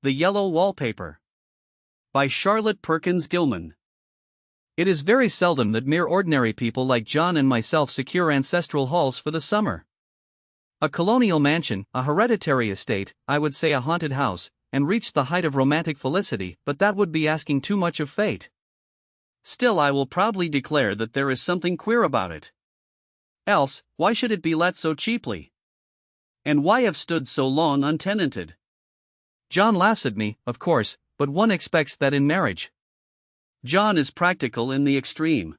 The Yellow Wallpaper by Charlotte Perkins Gilman. It is very seldom that mere ordinary people like John and myself secure ancestral halls for the summer. A colonial mansion, a hereditary estate, I would say a haunted house, and reach the height of romantic felicity, but that would be asking too much of fate. Still, I will proudly declare that there is something queer about it. Else, why should it be let so cheaply? And why have stood so long untenanted? John laughs at me, of course, but one expects that in marriage. John is practical in the extreme.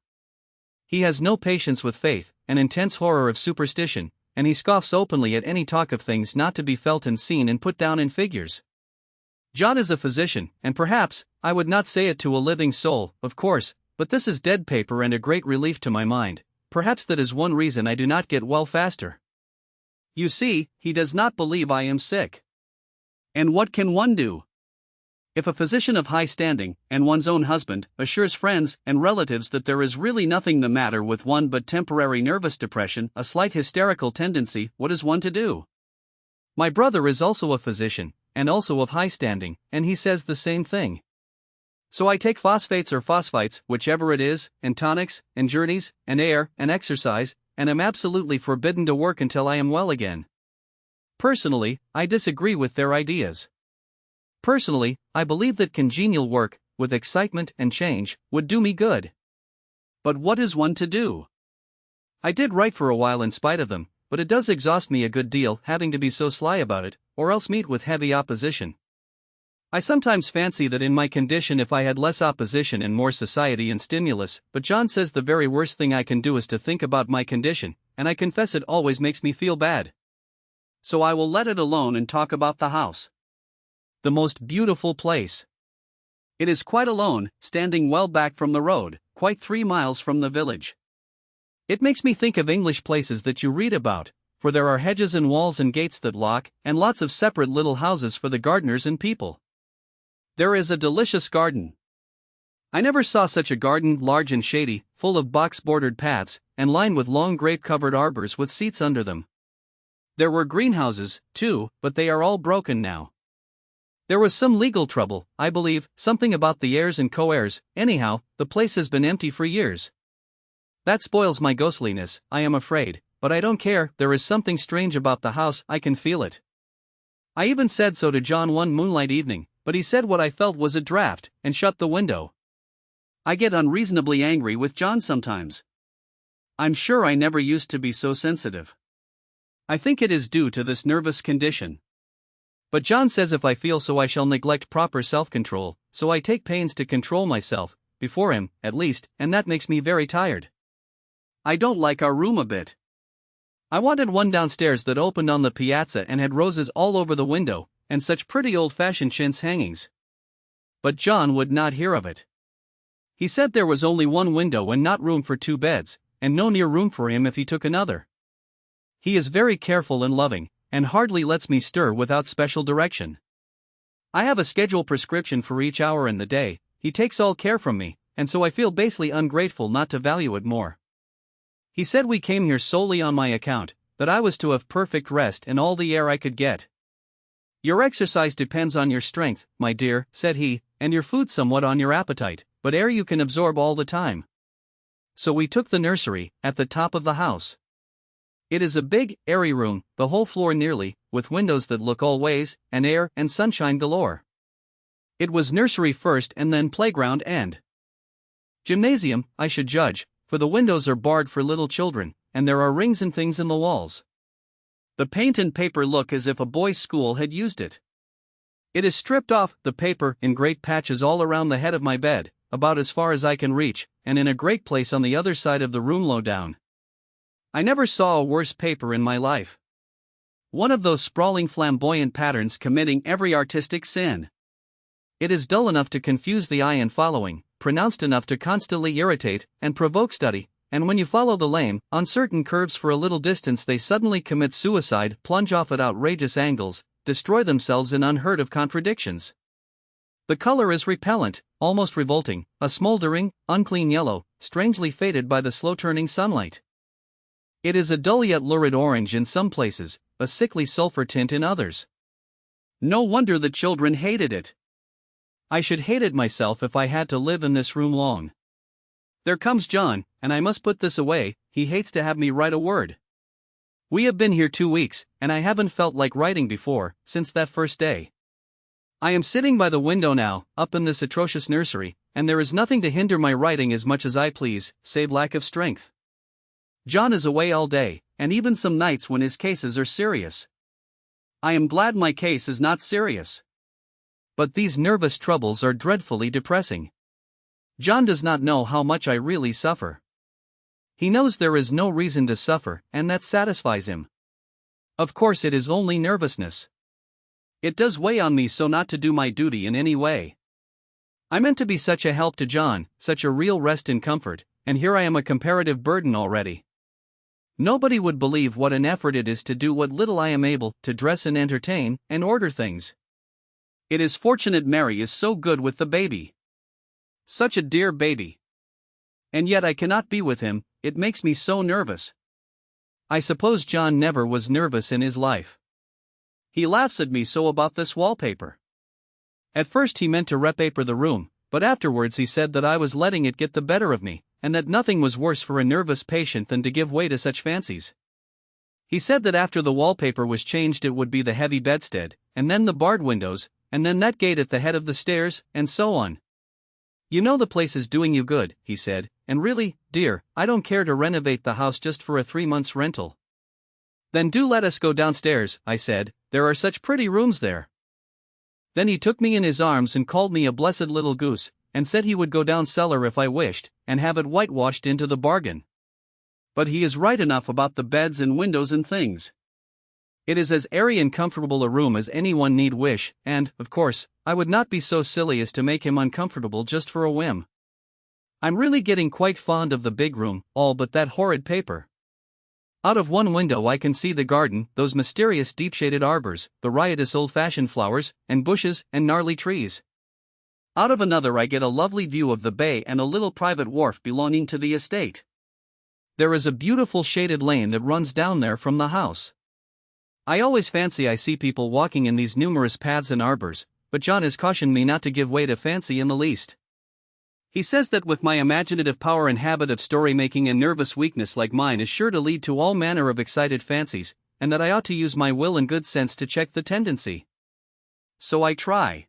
He has no patience with faith, an intense horror of superstition, and he scoffs openly at any talk of things not to be felt and seen and put down in figures. John is a physician, and perhaps, I would not say it to a living soul, of course, but this is dead paper and a great relief to my mind. Perhaps that is one reason I do not get well faster. You see, he does not believe I am sick. And what can one do? If a physician of high standing, and one's own husband, assures friends and relatives that there is really nothing the matter with one but temporary nervous depression, a slight hysterical tendency, what is one to do? My brother is also a physician, and also of high standing, and he says the same thing. So I take phosphates or phosphites, whichever it is, and tonics, and journeys, and air, and exercise, and am absolutely forbidden to work until I am well again. Personally, I disagree with their ideas. Personally, I believe that congenial work, with excitement and change, would do me good. But what is one to do? I did write for a while in spite of them, but it does exhaust me a good deal having to be so sly about it, or else meet with heavy opposition. I sometimes fancy that in my condition if I had less opposition and more society and stimulus, but John says the very worst thing I can do is to think about my condition, and I confess it always makes me feel bad. So I will let it alone and talk about the house. The most beautiful place. It is quite alone, standing well back from the road, quite 3 miles from the village. It makes me think of English places that you read about, for there are hedges and walls and gates that lock, and lots of separate little houses for the gardeners and people. There is a delicious garden. I never saw such a garden, large and shady, full of box-bordered paths, and lined with long grape-covered arbors with seats under them. There were greenhouses, too, but they are all broken now. There was some legal trouble, I believe, something about the heirs and co-heirs. Anyhow, the place has been empty for years. That spoils my ghostliness, I am afraid, but I don't care. There is something strange about the house, I can feel it. I even said so to John one moonlight evening, but he said what I felt was a draught, and shut the window. I get unreasonably angry with John sometimes. I'm sure I never used to be so sensitive. I think it is due to this nervous condition. But John says if I feel so I shall neglect proper self-control, so I take pains to control myself, before him, at least, and that makes me very tired. I don't like our room a bit. I wanted one downstairs that opened on the piazza and had roses all over the window, and such pretty old-fashioned chintz hangings. But John would not hear of it. He said there was only one window and not room for 2 beds, and no near room for him if he took another. He is very careful and loving, and hardly lets me stir without special direction. I have a schedule prescription for each hour in the day. He takes all care from me, and so I feel basely ungrateful not to value it more. He said we came here solely on my account, that I was to have perfect rest and all the air I could get. Your exercise depends on your strength, my dear, said he, and your food somewhat on your appetite, but air you can absorb all the time. So we took the nursery, at the top of the house. It is a big, airy room, the whole floor nearly, with windows that look all ways, and air and sunshine galore. It was nursery first and then playground and gymnasium, I should judge, for the windows are barred for little children, and there are rings and things in the walls. The paint and paper look as if a boys' school had used it. It is stripped off, the paper, in great patches all around the head of my bed, about as far as I can reach, and in a great place on the other side of the room low down. I never saw a worse paper in my life. One of those sprawling flamboyant patterns committing every artistic sin. It is dull enough to confuse the eye in following, pronounced enough to constantly irritate and provoke study, and when you follow the lame, uncertain curves for a little distance they suddenly commit suicide, plunge off at outrageous angles, destroy themselves in unheard of contradictions. The color is repellent, almost revolting, a smoldering, unclean yellow, strangely faded by the slow-turning sunlight. It is a dull yet lurid orange in some places, a sickly sulfur tint in others. No wonder the children hated it. I should hate it myself if I had to live in this room long. There comes John, and I must put this away. He hates to have me write a word. We have been here 2 weeks, and I haven't felt like writing before, since that first day. I am sitting by the window now, up in this atrocious nursery, and there is nothing to hinder my writing as much as I please, save lack of strength. John is away all day, and even some nights when his cases are serious. I am glad my case is not serious. But these nervous troubles are dreadfully depressing. John does not know how much I really suffer. He knows there is no reason to suffer, and that satisfies him. Of course, it is only nervousness. It does weigh on me so not to do my duty in any way. I meant to be such a help to John, such a real rest and comfort, and here I am a comparative burden already. Nobody would believe what an effort it is to do what little I am able to dress and entertain, and order things. It is fortunate Mary is so good with the baby. Such a dear baby. And yet I cannot be with him, it makes me so nervous. I suppose John never was nervous in his life. He laughs at me so about this wallpaper. At first he meant to repaper the room, but afterwards he said that I was letting it get the better of me, and that nothing was worse for a nervous patient than to give way to such fancies. He said that after the wallpaper was changed it would be the heavy bedstead, and then the barred windows, and then that gate at the head of the stairs, and so on. You know the place is doing you good, he said, and really, dear, I don't care to renovate the house just for a 3 months rental. Then do let us go downstairs, I said, there are such pretty rooms there. Then he took me in his arms and called me a blessed little goose, and said he would go down cellar if I wished, and have it whitewashed into the bargain. But he is right enough about the beds and windows and things. It is as airy and comfortable a room as anyone need wish, and, of course, I would not be so silly as to make him uncomfortable just for a whim. I'm really getting quite fond of the big room, all but that horrid paper. Out of one window I can see the garden, those mysterious deep-shaded arbors, the riotous old-fashioned flowers, and bushes, and gnarly trees. Out of another I get a lovely view of the bay and a little private wharf belonging to the estate. There is a beautiful shaded lane that runs down there from the house. I always fancy I see people walking in these numerous paths and arbors, but John has cautioned me not to give way to fancy in the least. He says that with my imaginative power and habit of story-making and nervous weakness like mine is sure to lead to all manner of excited fancies, and that I ought to use my will and good sense to check the tendency. So I try.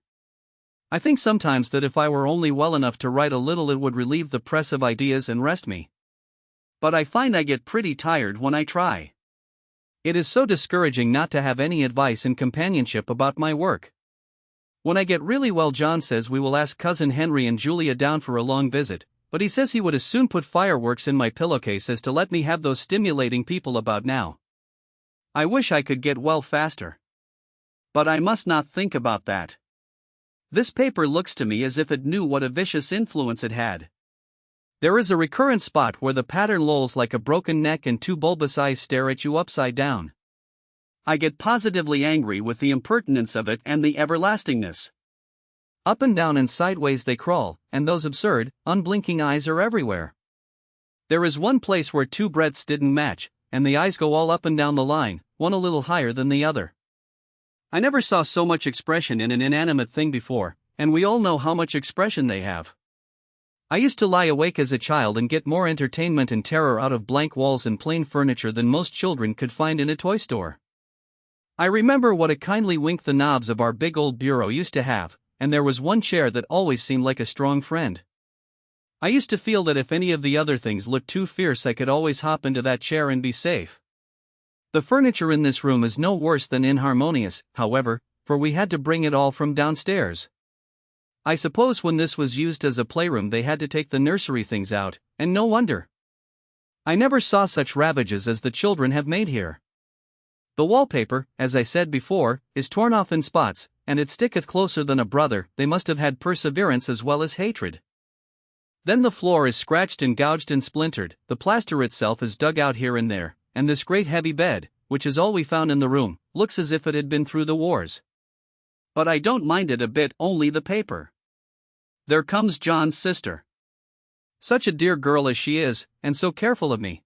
I think sometimes that if I were only well enough to write a little it would relieve the press of ideas and rest me. But I find I get pretty tired when I try. It is so discouraging not to have any advice and companionship about my work. When I get really well, John says we will ask Cousin Henry and Julia down for a long visit, but he says he would as soon put fireworks in my pillowcase as to let me have those stimulating people about now. I wish I could get well faster. But I must not think about that. This paper looks to me as if it knew what a vicious influence it had. There is a recurrent spot where the pattern lolls like a broken neck and 2 bulbous eyes stare at you upside down. I get positively angry with the impertinence of it and the everlastingness. Up and down and sideways they crawl, and those absurd, unblinking eyes are everywhere. There is one place where 2 breadths didn't match, and the eyes go all up and down the line, one a little higher than the other. I never saw so much expression in an inanimate thing before, and we all know how much expression they have. I used to lie awake as a child and get more entertainment and terror out of blank walls and plain furniture than most children could find in a toy store. I remember what a kindly wink the knobs of our big old bureau used to have, and there was one chair that always seemed like a strong friend. I used to feel that if any of the other things looked too fierce I could always hop into that chair and be safe. The furniture in this room is no worse than inharmonious, however, for we had to bring it all from downstairs. I suppose when this was used as a playroom they had to take the nursery things out, and no wonder. I never saw such ravages as the children have made here. The wallpaper, as I said before, is torn off in spots, and it sticketh closer than a brother. They must have had perseverance as well as hatred. Then the floor is scratched and gouged and splintered, the plaster itself is dug out here and there, and this great heavy bed, which is all we found in the room, looks as if it had been through the wars. But I don't mind it a bit, only the paper. There comes John's sister. Such a dear girl as she is, and so careful of me.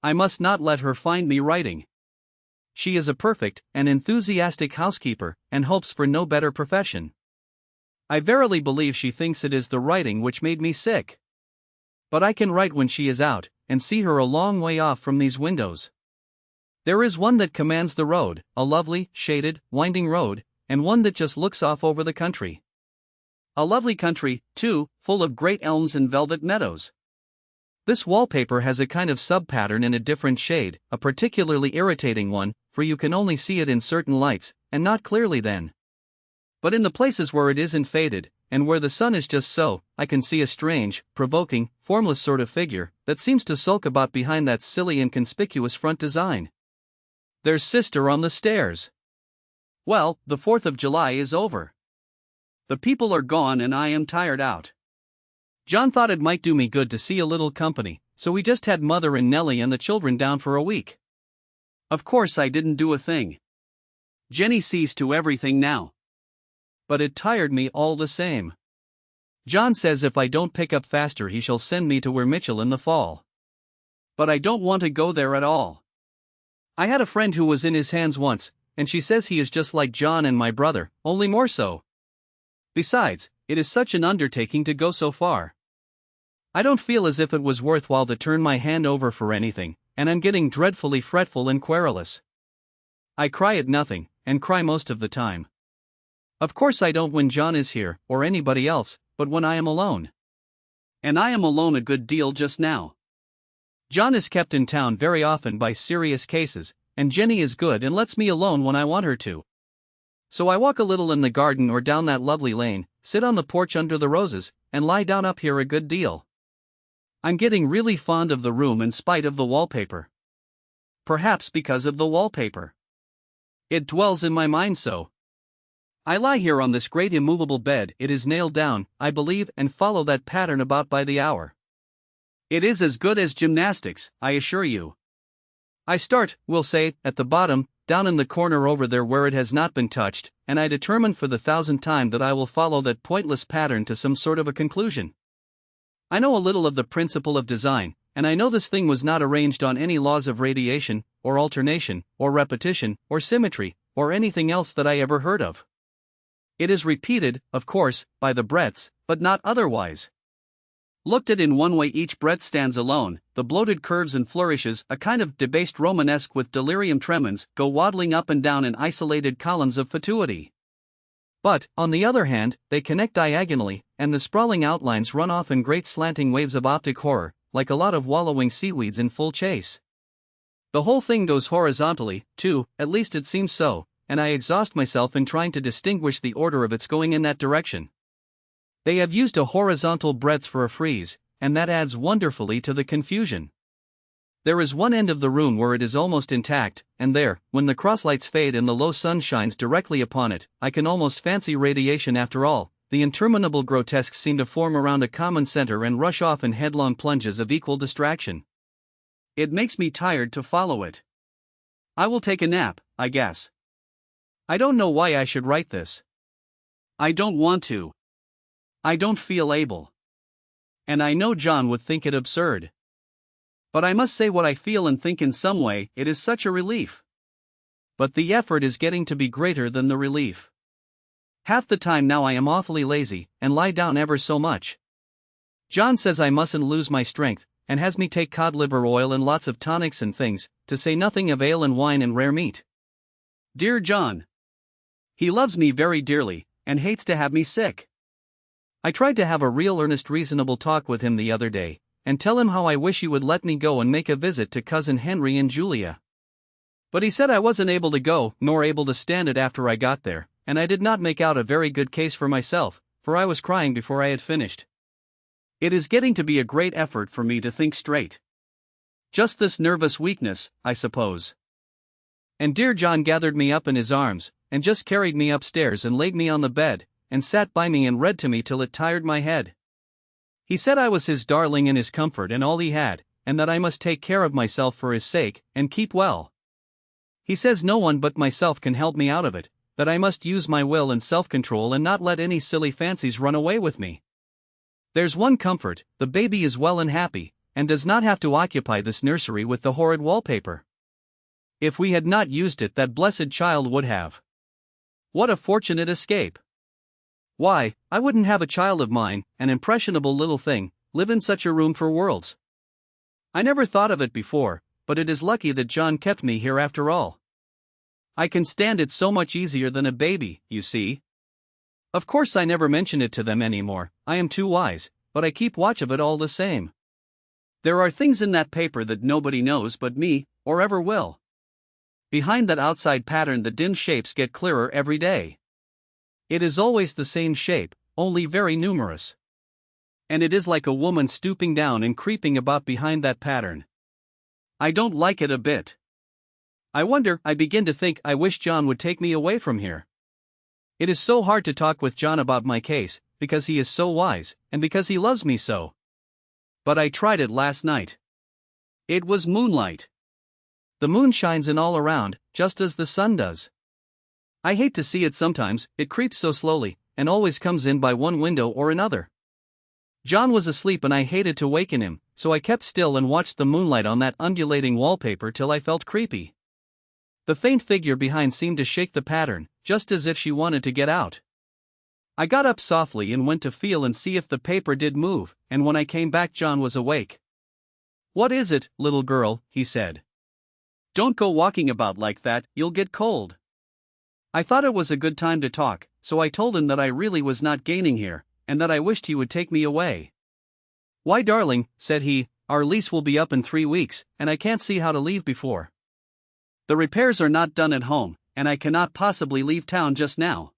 I must not let her find me writing. she is a perfect and enthusiastic housekeeper, and hopes for no better profession. I verily believe she thinks it is the writing which made me sick. But I can write when she is out, and see her a long way off from these windows. There is one that commands the road, a lovely, shaded, winding road, and one that just looks off over the country. A lovely country, too, full of great elms and velvet meadows. This wallpaper has a kind of sub-pattern in a different shade, a particularly irritating one, for you can only see it in certain lights, and not clearly then. But in the places where it isn't faded, and where the sun is just so, I can see a strange, provoking, formless sort of figure, that seems to sulk about behind that silly and conspicuous front design. There's Sister on the stairs. Well, the 4th of July is over. The people are gone and I am tired out. John thought it might do me good to see a little company, so we just had Mother and Nellie and the children down for a week. Of course I didn't do a thing. Jenny sees to everything now. But it tired me all the same. John says if I don't pick up faster he shall send me to Mitchell in the fall. But I don't want to go there at all. I had a friend who was in his hands once, and she says he is just like John and my brother, only more so. Besides, it is such an undertaking to go so far. I don't feel as if it was worthwhile to turn my hand over for anything, and I'm getting dreadfully fretful and querulous. I cry at nothing, and cry most of the time. Of course I don't when John is here, or anybody else, but when I am alone. And I am alone a good deal just now. John is kept in town very often by serious cases, and Jenny is good and lets me alone when I want her to. So I walk a little in the garden or down that lovely lane, sit on the porch under the roses, and lie down up here a good deal. I'm getting really fond of the room in spite of the wallpaper. Perhaps because of the wallpaper. It dwells in my mind so. I lie here on this great immovable bed, it is nailed down, I believe, and follow that pattern about by the hour. It is as good as gymnastics, I assure you. I start, we'll say, at the bottom, down in the corner over there where it has not been touched, and I determine for the 1000th time that I will follow that pointless pattern to some sort of a conclusion. I know a little of the principle of design, and I know this thing was not arranged on any laws of radiation, or alternation, or repetition, or symmetry, or anything else that I ever heard of. It is repeated, of course, by the breadths, but not otherwise. Looked at in one way each breadth stands alone, the bloated curves and flourishes, a kind of debased Romanesque with delirium tremens, go waddling up and down in isolated columns of fatuity. But, on the other hand, they connect diagonally, and the sprawling outlines run off in great slanting waves of optic horror, like a lot of wallowing seaweeds in full chase. The whole thing goes horizontally, too, at least it seems so, and I exhaust myself in trying to distinguish the order of its going in that direction. They have used a horizontal breadth for a frieze, and that adds wonderfully to the confusion. There is one end of the room where it is almost intact, and there, when the crosslights fade and the low sun shines directly upon it, I can almost fancy radiation after all. The interminable grotesques seem to form around a common center and rush off in headlong plunges of equal distraction. It makes me tired to follow it. I will take a nap, I guess. I don't know why I should write this. I don't want to. I don't feel able. And I know John would think it absurd. But I must say what I feel and think in some way, it is such a relief. But the effort is getting to be greater than the relief. Half the time now I am awfully lazy, and lie down ever so much. John says I mustn't lose my strength, and has me take cod liver oil and lots of tonics and things, to say nothing of ale and wine and rare meat. Dear John. He loves me very dearly, and hates to have me sick. I tried to have a real earnest reasonable talk with him the other day, and tell him how I wish he would let me go and make a visit to Cousin Henry and Julia. But he said I wasn't able to go, nor able to stand it after I got there, and I did not make out a very good case for myself, for I was crying before I had finished. It is getting to be a great effort for me to think straight. Just this nervous weakness, I suppose. And dear John gathered me up in his arms, and just carried me upstairs and laid me on the bed, and sat by me and read to me till it tired my head. He said I was his darling and his comfort and all he had, and that I must take care of myself for his sake, and keep well. He says no one but myself can help me out of it, that I must use my will and self-control and not let any silly fancies run away with me. There's one comfort, the baby is well and happy, and does not have to occupy this nursery with the horrid wallpaper. If we had not used it, that blessed child would have. What a fortunate escape! Why, I wouldn't have a child of mine, an impressionable little thing, live in such a room for worlds. I never thought of it before, but it is lucky that John kept me here after all. I can stand it so much easier than a baby, you see. Of course I never mention it to them anymore, I am too wise, but I keep watch of it all the same. There are things in that paper that nobody knows but me, or ever will. Behind that outside pattern the dim shapes get clearer every day. It is always the same shape, only very numerous. And it is like a woman stooping down and creeping about behind that pattern. I don't like it a bit. I begin to think I wish John would take me away from here. It is so hard to talk with John about my case, because he is so wise, and because he loves me so. But I tried it last night. It was moonlight. The moon shines in all around, just as the sun does. I hate to see it sometimes, it creeps so slowly, and always comes in by one window or another. John was asleep and I hated to waken him, so I kept still and watched the moonlight on that undulating wallpaper till I felt creepy. The faint figure behind seemed to shake the pattern, just as if she wanted to get out. I got up softly and went to feel and see if the paper did move, and when I came back John was awake. "What is it, little girl?" he said. "Don't go walking about like that, you'll get cold." I thought it was a good time to talk, so I told him that I really was not gaining here, and that I wished he would take me away. "Why, darling," said he, "our lease will be up in 3 weeks, and I can't see how to leave before. The repairs are not done at home, and I cannot possibly leave town just now.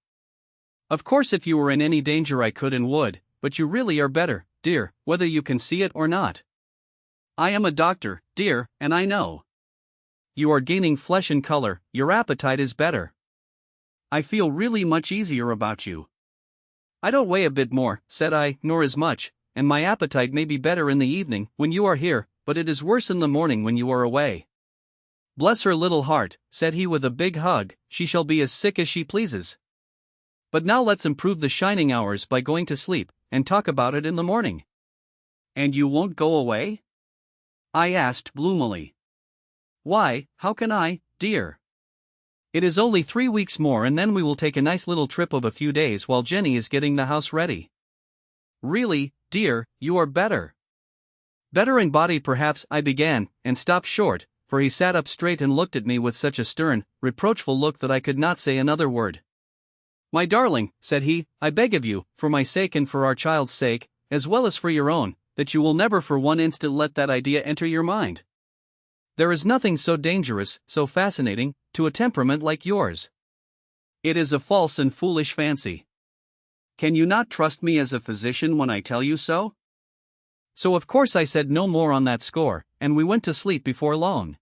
Of course if you were in any danger I could and would, but you really are better, dear, whether you can see it or not. I am a doctor, dear, and I know. You are gaining flesh and color, your appetite is better. I feel really much easier about you. I don't weigh a bit more," said I, "nor as much, and my appetite may be better in the evening, when you are here, but it is worse in the morning when you are away." "Bless her little heart," said he with a big hug, "she shall be as sick as she pleases. But now let's improve the shining hours by going to sleep, and talk about it in the morning." "And you won't go away?" I asked gloomily. "Why, how can I, dear? It is only 3 weeks more and then we will take a nice little trip of a few days while Jenny is getting the house ready." "Really, dear, you are better." "Better in body perhaps," I began, and stopped short, for he sat up straight and looked at me with such a stern, reproachful look that I could not say another word. "My darling," said he, "I beg of you, for my sake and for our child's sake, as well as for your own, that you will never for one instant let that idea enter your mind. There is nothing so dangerous, so fascinating, to a temperament like yours. It is a false and foolish fancy. Can you not trust me as a physician when I tell you so?" So of course I said no more on that score, and we went to sleep before long.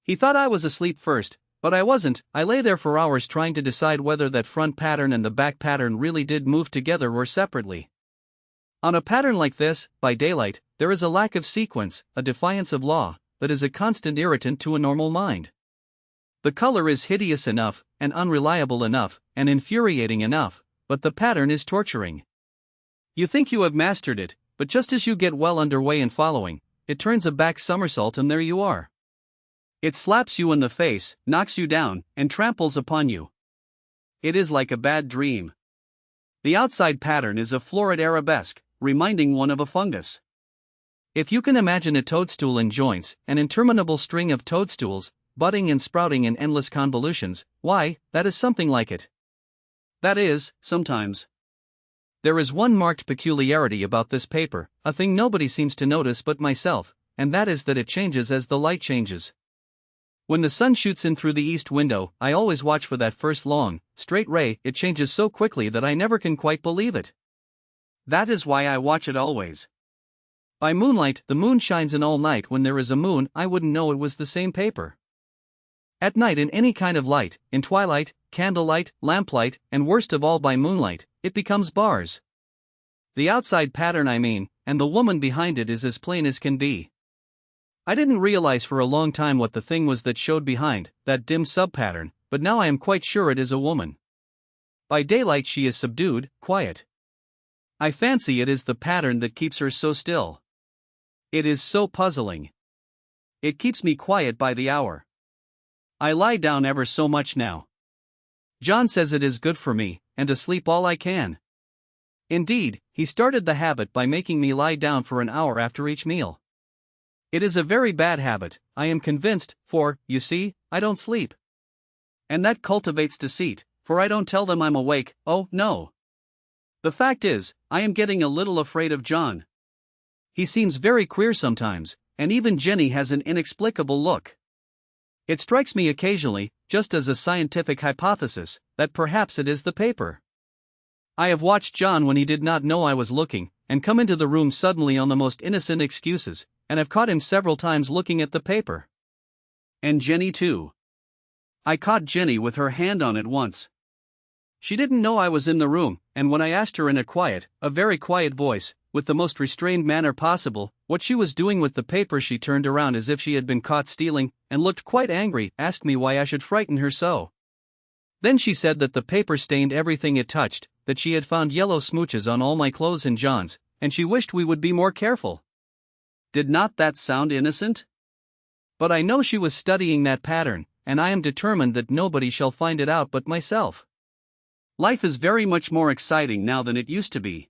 He thought I was asleep first, but I wasn't. I lay there for hours trying to decide whether that front pattern and the back pattern really did move together or separately. On a pattern like this, by daylight, there is a lack of sequence, a defiance of law, that is a constant irritant to a normal mind. The color is hideous enough, and unreliable enough, and infuriating enough, but the pattern is torturing. You think you have mastered it, but just as you get well underway in following, it turns a back somersault and there you are. It slaps you in the face, knocks you down, and tramples upon you. It is like a bad dream. The outside pattern is a florid arabesque, reminding one of a fungus. If you can imagine a toadstool in joints, an interminable string of toadstools, budding and sprouting in endless convolutions, why, that is something like it. That is, sometimes. There is one marked peculiarity about this paper, a thing nobody seems to notice but myself, and that is that it changes as the light changes. When the sun shoots in through the east window, I always watch for that first long, straight ray. It changes so quickly that I never can quite believe it. That is why I watch it always. By moonlight, the moon shines in all night. When there is a moon, I wouldn't know it was the same paper. At night, in any kind of light, in twilight, candlelight, lamplight, and worst of all by moonlight, it becomes bars. The outside pattern I mean, and the woman behind it is as plain as can be. I didn't realize for a long time what the thing was that showed behind, that dim sub-pattern, but now I am quite sure it is a woman. By daylight she is subdued, quiet. I fancy it is the pattern that keeps her so still. It is so puzzling. It keeps me quiet by the hour. I lie down ever so much now. John says it is good for me, and to sleep all I can. Indeed, he started the habit by making me lie down for an hour after each meal. It is a very bad habit, I am convinced, for, you see, I don't sleep. And that cultivates deceit, for I don't tell them I'm awake. Oh, no. The fact is, I am getting a little afraid of John. He seems very queer sometimes, and even Jenny has an inexplicable look. It strikes me occasionally, just as a scientific hypothesis, that perhaps it is the paper. I have watched John when he did not know I was looking, and come into the room suddenly on the most innocent excuses, and have caught him several times looking at the paper. And Jenny too. I caught Jenny with her hand on it once. She didn't know I was in the room, and when I asked her in a very quiet voice, with the most restrained manner possible, what she was doing with the paper, she turned around as if she had been caught stealing, and looked quite angry, asked me why I should frighten her so. Then she said that the paper stained everything it touched, that she had found yellow smooches on all my clothes and John's, and she wished we would be more careful. Did not that sound innocent? But I know she was studying that pattern, and I am determined that nobody shall find it out but myself. Life is very much more exciting now than it used to be.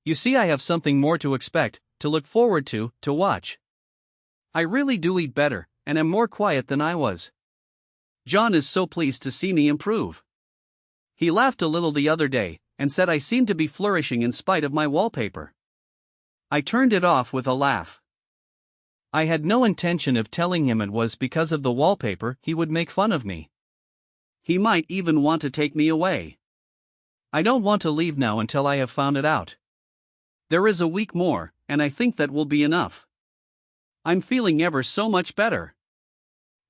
You see, I have something more to expect, to look forward to watch. I really do eat better, and am more quiet than I was. John is so pleased to see me improve. He laughed a little the other day, and said I seemed to be flourishing in spite of my wallpaper. I turned it off with a laugh. I had no intention of telling him it was because of the wallpaper. He would make fun of me. He might even want to take me away. I don't want to leave now until I have found it out. There is a week more, and I think that will be enough. I'm feeling ever so much better.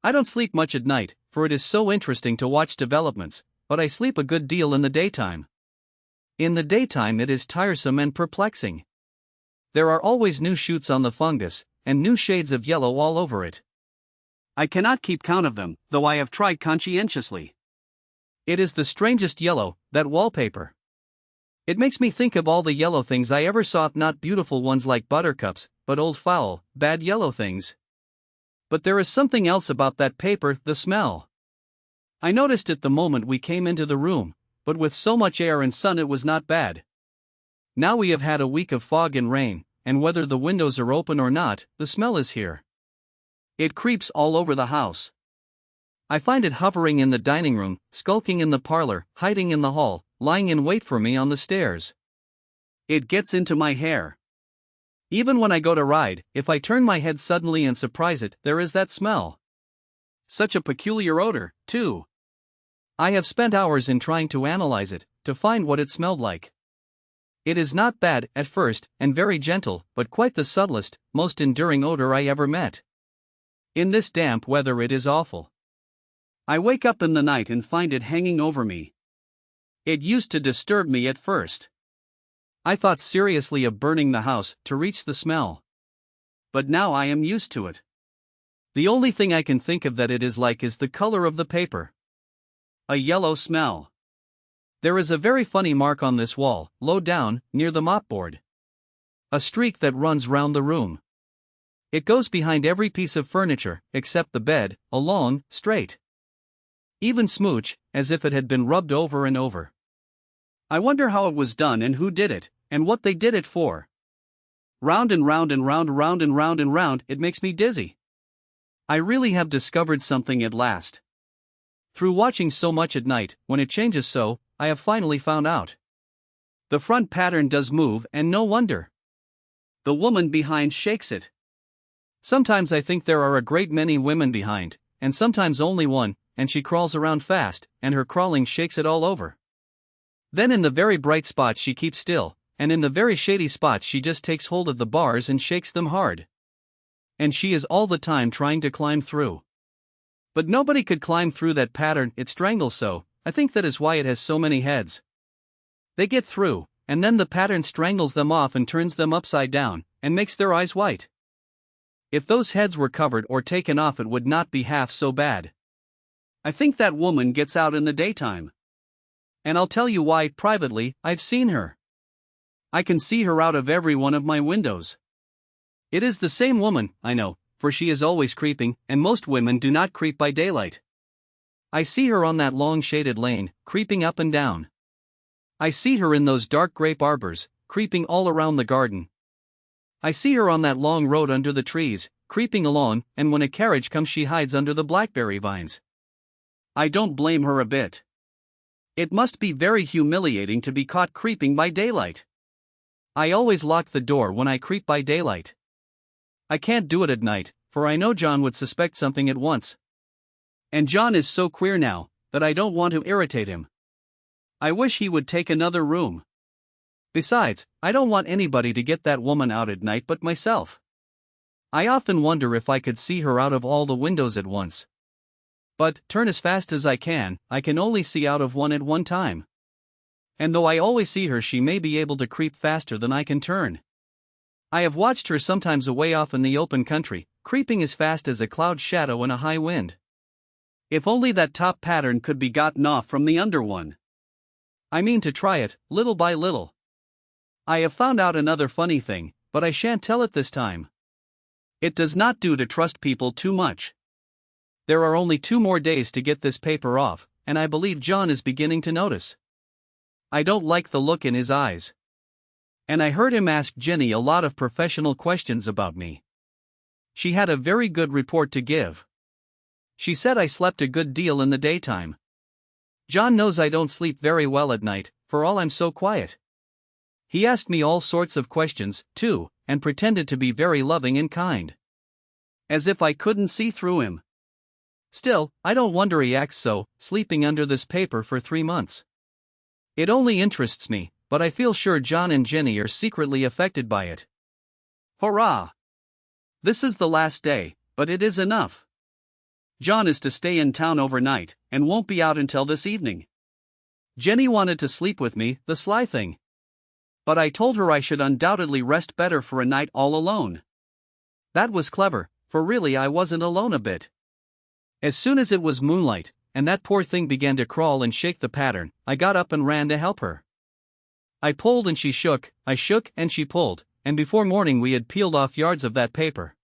I don't sleep much at night, for it is so interesting to watch developments, but I sleep a good deal in the daytime. In the daytime it is tiresome and perplexing. There are always new shoots on the fungus, and new shades of yellow all over it. I cannot keep count of them, though I have tried conscientiously. It is the strangest yellow, that wallpaper. It makes me think of all the yellow things I ever saw, not beautiful ones like buttercups, but old foul, bad yellow things. But there is something else about that paper, the smell. I noticed it the moment we came into the room, but with so much air and sun it was not bad. Now we have had a week of fog and rain, and whether the windows are open or not, the smell is here. It creeps all over the house. I find it hovering in the dining room, skulking in the parlor, hiding in the hall, lying in wait for me on the stairs. It gets into my hair. Even when I go to ride, if I turn my head suddenly and surprise it, there is that smell. Such a peculiar odor, too. I have spent hours in trying to analyze it, to find what it smelled like. It is not bad at first, and very gentle, but quite the subtlest, most enduring odor I ever met. In this damp weather it is awful. I wake up in the night and find it hanging over me. It used to disturb me at first. I thought seriously of burning the house to reach the smell. But now I am used to it. The only thing I can think of that it is like is the color of the paper. A yellow smell. There is a very funny mark on this wall, low down, near the mopboard. A streak that runs round the room. It goes behind every piece of furniture, except the bed, along, straight. Even smooch, as if it had been rubbed over and over. I wonder how it was done and who did it, and what they did it for. Round and round and round, round and round and round, it makes me dizzy. I really have discovered something at last. Through watching so much at night, when it changes so, I have finally found out. The front pattern does move, and no wonder. The woman behind shakes it. Sometimes I think there are a great many women behind, and sometimes only one, and she crawls around fast, and her crawling shakes it all over. Then in the very bright spots she keeps still, and in the very shady spots she just takes hold of the bars and shakes them hard. And she is all the time trying to climb through. But nobody could climb through that pattern, it strangles so. I think that is why it has so many heads. They get through, and then the pattern strangles them off and turns them upside down, and makes their eyes white. If those heads were covered or taken off it would not be half so bad. I think that woman gets out in the daytime. And I'll tell you why, privately, I've seen her. I can see her out of every one of my windows. It is the same woman, I know, for she is always creeping, and most women do not creep by daylight. I see her on that long shaded lane, creeping up and down. I see her in those dark grape arbors, creeping all around the garden. I see her on that long road under the trees, creeping along, and when a carriage comes she hides under the blackberry vines. I don't blame her a bit. It must be very humiliating to be caught creeping by daylight. I always lock the door when I creep by daylight. I can't do it at night, for I know John would suspect something at once. And John is so queer now, that I don't want to irritate him. I wish he would take another room. Besides, I don't want anybody to get that woman out at night but myself. I often wonder if I could see her out of all the windows at once. But, turn as fast as I can only see out of one at one time. And though I always see her, she may be able to creep faster than I can turn. I have watched her sometimes away off in the open country, creeping as fast as a cloud shadow in a high wind. If only that top pattern could be gotten off from the under one. I mean to try it, little by little. I have found out another funny thing, but I shan't tell it this time. It does not do to trust people too much. There are only 2 more days to get this paper off, and I believe John is beginning to notice. I don't like the look in his eyes. And I heard him ask Jenny a lot of professional questions about me. She had a very good report to give. She said I slept a good deal in the daytime. John knows I don't sleep very well at night, for all I'm so quiet. He asked me all sorts of questions, too, and pretended to be very loving and kind. As if I couldn't see through him. Still, I don't wonder he acts so, sleeping under this paper for 3 months. It only interests me, but I feel sure John and Jenny are secretly affected by it. Hurrah! This is the last day, but it is enough. John is to stay in town overnight, and won't be out until this evening. Jenny wanted to sleep with me, the sly thing. But I told her I should undoubtedly rest better for a night all alone. That was clever, for really I wasn't alone a bit. As soon as it was moonlight, and that poor thing began to crawl and shake the pattern, I got up and ran to help her. I pulled and she shook, I shook and she pulled, and before morning we had peeled off yards of that paper.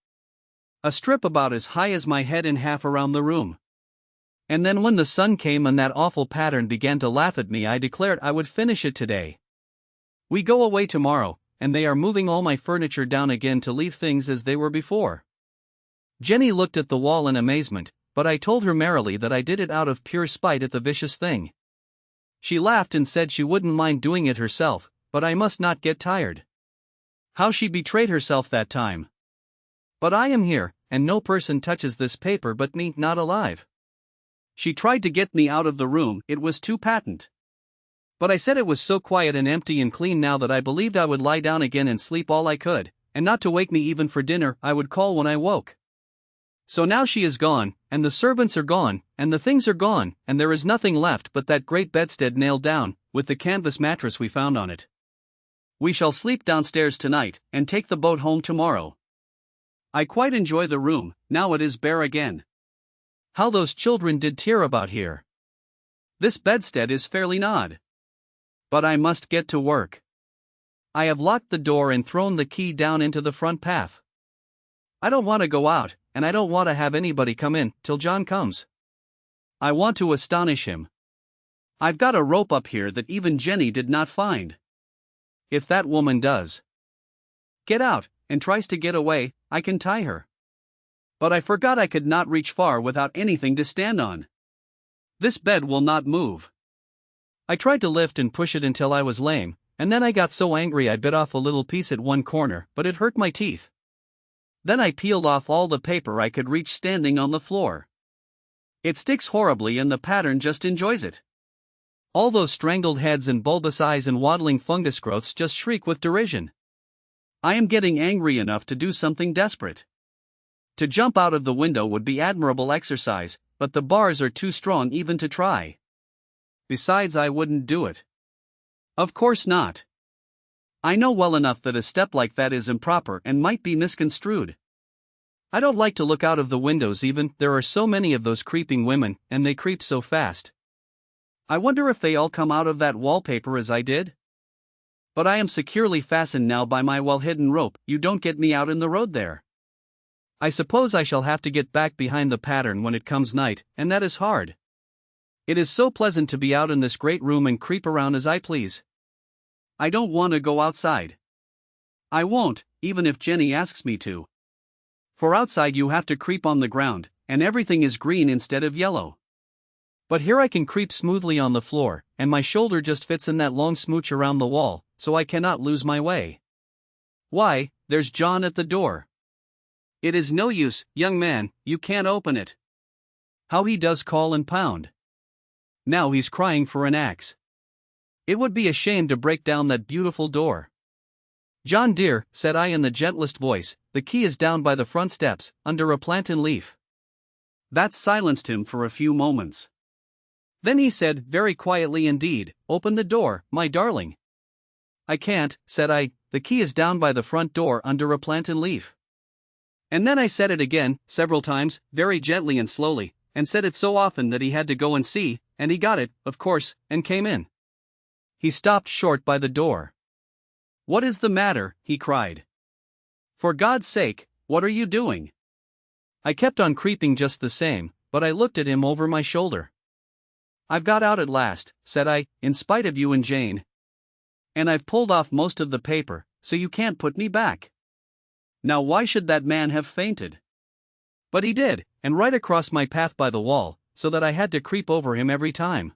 A strip about as high as my head in half around the room. And then when the sun came and that awful pattern began to laugh at me, I declared I would finish it today. We go away tomorrow, and they are moving all my furniture down again to leave things as they were before. Jenny looked at the wall in amazement, but I told her merrily that I did it out of pure spite at the vicious thing. She laughed and said she wouldn't mind doing it herself, but I must not get tired. How she betrayed herself that time. But I am here, and no person touches this paper but me, not alive. She tried to get me out of the room, it was too patent. But I said it was so quiet and empty and clean now that I believed I would lie down again and sleep all I could, and not to wake me even for dinner, I would call when I woke. So now she is gone, and the servants are gone, and the things are gone, and there is nothing left but that great bedstead nailed down, with the canvas mattress we found on it. We shall sleep downstairs tonight, and take the boat home tomorrow. I quite enjoy the room, now it is bare again. How those children did tear about here. This bedstead is fairly gnawed. But I must get to work. I have locked the door and thrown the key down into the front path. I don't want to go out, and I don't want to have anybody come in till John comes. I want to astonish him. I've got a rope up here that even Jenny did not find. If that woman does get out and tries to get away, I can tie her. But I forgot I could not reach far without anything to stand on. This bed will not move. I tried to lift and push it until I was lame, and then I got so angry I bit off a little piece at one corner, but it hurt my teeth. Then I peeled off all the paper I could reach standing on the floor. It sticks horribly and the pattern just enjoys it. All those strangled heads and bulbous eyes and waddling fungus growths just shriek with derision. I am getting angry enough to do something desperate. To jump out of the window would be admirable exercise, but the bars are too strong even to try. Besides, I wouldn't do it. Of course not. I know well enough that a step like that is improper and might be misconstrued. I don't like to look out of the windows even, there are so many of those creeping women, and they creep so fast. I wonder if they all come out of that wallpaper as I did? But I am securely fastened now by my well-hidden rope, you don't get me out in the road there. I suppose I shall have to get back behind the pattern when it comes night, and that is hard. It is so pleasant to be out in this great room and creep around as I please. I don't want to go outside. I won't, even if Jenny asks me to. For outside you have to creep on the ground, and everything is green instead of yellow. But here I can creep smoothly on the floor, and my shoulder just fits in that long smooch around the wall, so I cannot lose my way. Why, there's John at the door. It is no use, young man, you can't open it. How he does call and pound. Now he's crying for an axe. It would be a shame to break down that beautiful door. John dear, said I in the gentlest voice, the key is down by the front steps, under a plantain leaf. That silenced him for a few moments. Then he said, very quietly indeed, open the door, my darling. I can't, said I, the key is down by the front door under a plantain leaf. And then I said it again, several times, very gently and slowly, and said it so often that he had to go and see, and he got it, of course, and came in. He stopped short by the door. What is the matter? He cried. For God's sake, what are you doing? I kept on creeping just the same, but I looked at him over my shoulder. I've got out at last, said I, in spite of you and Jane. And I've pulled off most of the paper, so you can't put me back. Now why should that man have fainted? But he did, and right across my path by the wall, so that I had to creep over him every time.